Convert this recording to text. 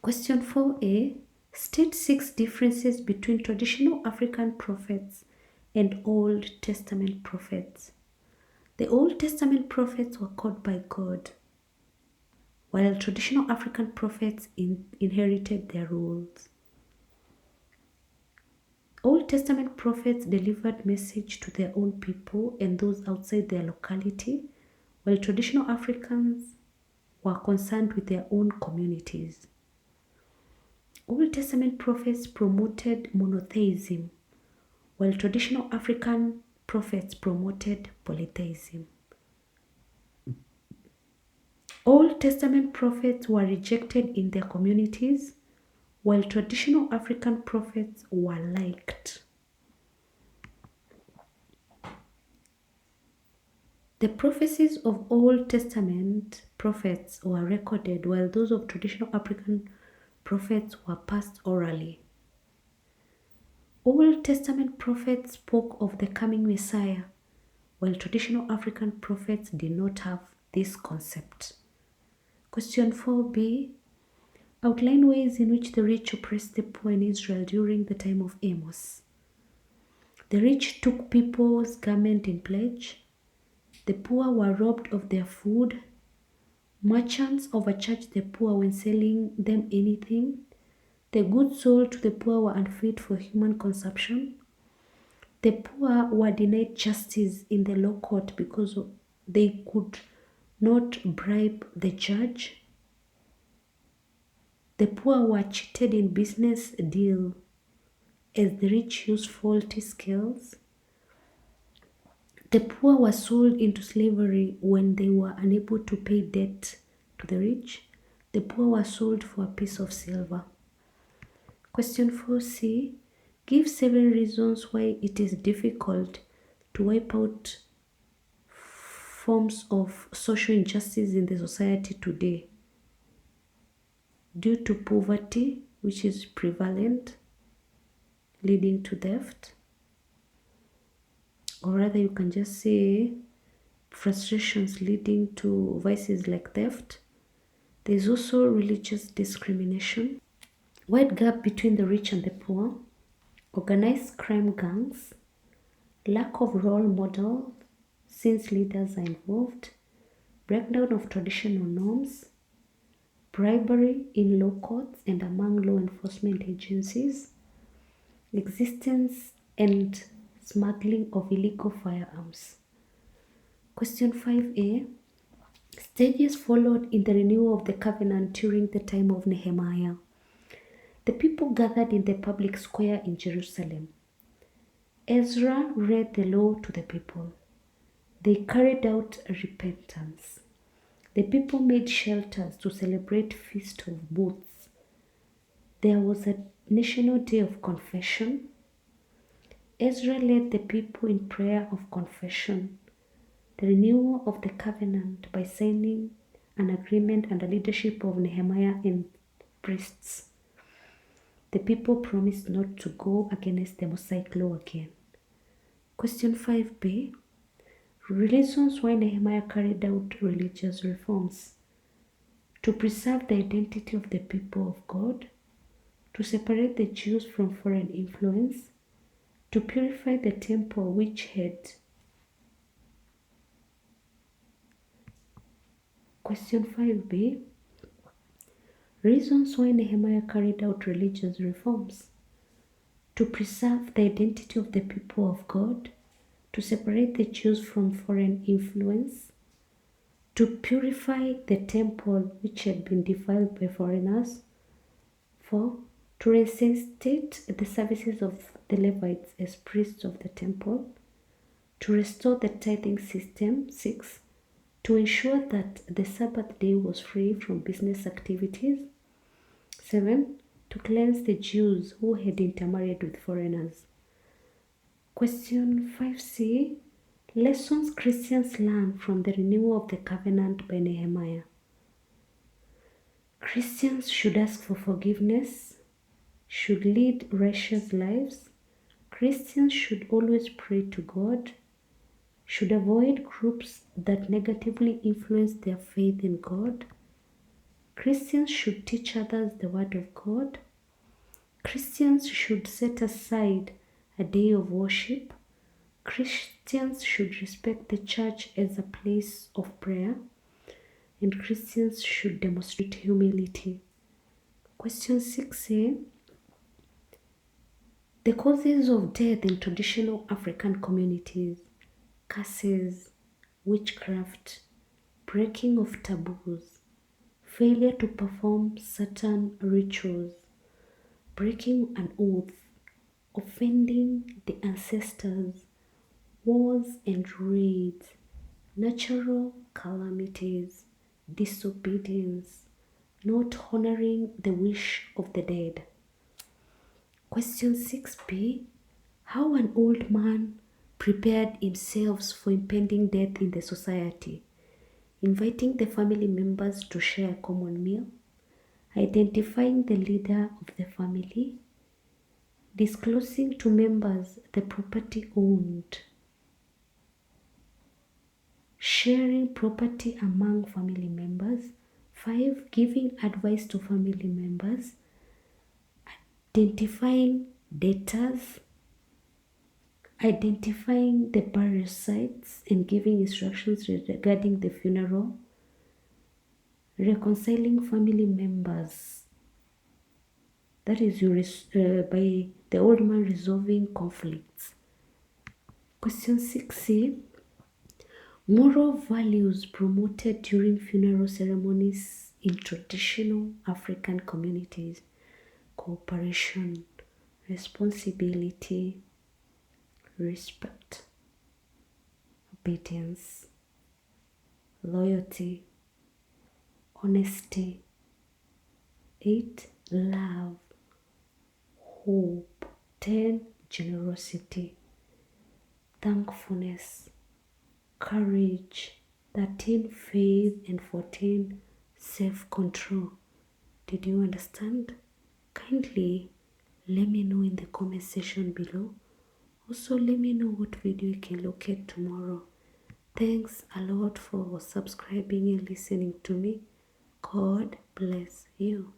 Question 4a. State 6 differences between traditional African prophets and Old Testament prophets. The Old Testament prophets were called by God, while traditional African prophets inherited their roles. Old Testament prophets delivered message to their own people and those outside their locality, while traditional Africans were concerned with their own communities. Old Testament prophets promoted monotheism, while traditional African prophets promoted polytheism. Old Testament prophets were rejected in their communities, while traditional African prophets were liked. The prophecies of Old Testament prophets were recorded, while those of traditional African prophets were passed orally. Old Testament prophets spoke of the coming Messiah, while traditional African prophets did not have this concept. Question 4b. Outline ways in which the rich oppressed the poor in Israel during the time of Amos. The rich took people's garment in pledge. The poor were robbed of their food. Merchants overcharged the poor when selling them anything. The goods sold to the poor were unfit for human consumption. The poor were denied justice in the law court because they could not bribe the judge. The poor were cheated in business deal as the rich used faulty scales. The poor were sold into slavery when they were unable to pay debt to the rich. The poor were sold for a piece of silver. Question 4c. Give 7 reasons why it is difficult to wipe out forms of social injustice in the society today. Due to poverty, which is prevalent, leading to theft. Or rather, you can just say frustrations leading to vices like theft. There's also religious discrimination, wide gap between the rich and the poor, organized crime gangs, lack of role models since leaders are involved, breakdown of traditional norms, bribery in law courts and among law enforcement agencies, existence and smuggling of illegal firearms. Question 5a. Stages followed in the renewal of the covenant during the time of Nehemiah. The people gathered in the public square in Jerusalem. Ezra read the law to the people. They carried out repentance. The people made shelters to celebrate Feast of Booths. There was a national day of confession. Ezra led the people in prayer of confession, the renewal of the covenant by signing an agreement under leadership of Nehemiah and priests. The people promised not to go against the Mosaic law again. Question 5b. Reasons why Nehemiah carried out religious reforms. To preserve the identity of the people of God, to separate the Jews from foreign influence, to purify the temple which had. Question 5b. Reasons why Nehemiah carried out religious reforms. To preserve the identity of the people of God, to separate the Jews from foreign influence, to purify the temple which had been defiled by foreigners. 4. To reinstate the services of the Levites as priests of the temple, to restore the tithing system. 6. To ensure that the Sabbath day was free from business activities. 7. To cleanse the Jews who had intermarried with foreigners. Question 5c. Lessons Christians learn from the renewal of the covenant by Nehemiah. Christians should ask for forgiveness, should lead righteous lives. Christians should always pray to God, should avoid groups that negatively influence their faith in God. Christians should teach others the Word of God. Christians should set aside a day of worship. Christians should respect the church as a place of prayer. And Christians should demonstrate humility. Question 6a. The causes of death in traditional African communities: curses, witchcraft, breaking of taboos, failure to perform certain rituals, breaking an oath, offending the ancestors, wars and raids, natural calamities, disobedience, not honoring the wish of the dead. Question 6b. How an old man prepared himself for impending death in the society: inviting the family members to share a common meal, identifying the leader of the family, disclosing to members the property owned, sharing property among family members. 5. Giving advice to family members, identifying debtors, identifying the burial sites and giving instructions regarding the funeral, reconciling family members. That is by the old man resolving conflicts. Question 6c. Moral values promoted during funeral ceremonies in traditional African communities: cooperation, responsibility, respect, obedience, loyalty, honesty. 8. Love, hope. 10. Generosity, thankfulness, courage. 13. Faith. And 14. Self-control. Did you understand? Kindly let me know in the comment section below. Also, let me know what video you can look at tomorrow. Thanks a lot for subscribing and listening to me. God bless you.